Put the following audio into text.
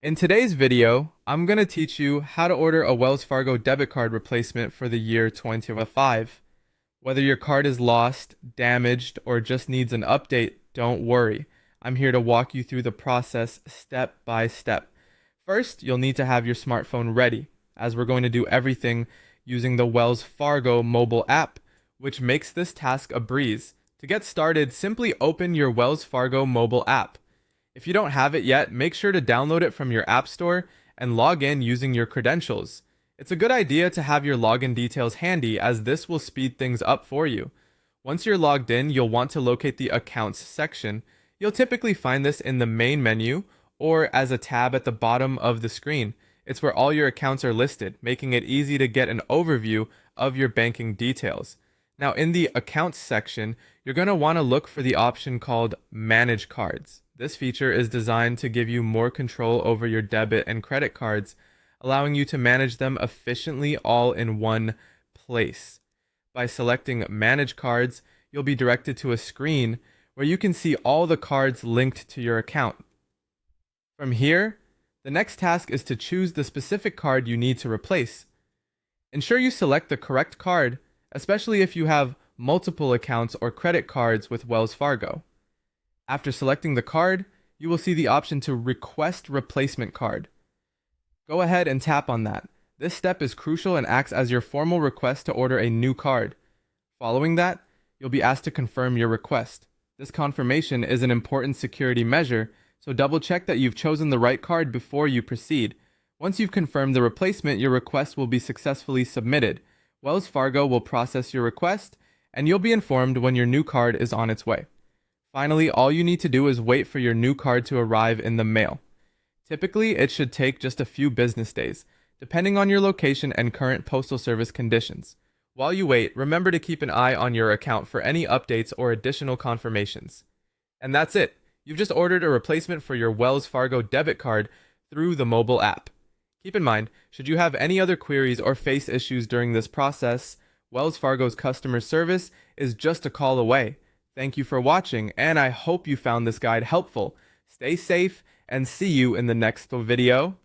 In today's video, I'm going to teach you how to order a Wells Fargo debit card replacement for the year 2025. Whether your card is lost, damaged, or just needs an update, don't worry. I'm here to walk you through the process step by step. First, you'll need to have your smartphone ready, as we're going to do everything using the Wells Fargo mobile app, which makes this task a breeze. To get started, simply open your Wells Fargo mobile app. If you don't have it yet, make sure to download it from your app store and log in using your credentials. It's a good idea to have your login details handy, as this will speed things up for you. Once you're logged in, you'll want to locate the Accounts section. You'll typically find this in the main menu or as a tab at the bottom of the screen. It's where all your accounts are listed, making it easy to get an overview of your banking details. Now, in the Accounts section, you're going to want to look for the option called Manage Cards. This feature is designed to give you more control over your debit and credit cards, allowing you to manage them efficiently all in one place. By selecting Manage Cards, you'll be directed to a screen where you can see all the cards linked to your account. From here, the next task is to choose the specific card you need to replace. Ensure you select the correct card, especially if you have multiple accounts or credit cards with Wells Fargo. After selecting the card, you will see the option to request replacement card. Go ahead and tap on that. This step is crucial and acts as your formal request to order a new card. Following that, you'll be asked to confirm your request. This confirmation is an important security measure, so double check that you've chosen the right card before you proceed. Once you've confirmed the replacement, your request will be successfully submitted. Wells Fargo will process your request, and you'll be informed when your new card is on its way. Finally, all you need to do is wait for your new card to arrive in the mail. Typically, it should take just a few business days, depending on your location and current postal service conditions. While you wait, remember to keep an eye on your account for any updates or additional confirmations. And that's it. You've just ordered a replacement for your Wells Fargo debit card through the mobile app. Keep in mind, should you have any other queries or face issues during this process, Wells Fargo's customer service is just a call away. Thank you for watching, and I hope you found this guide helpful. Stay safe, and see you in the next video.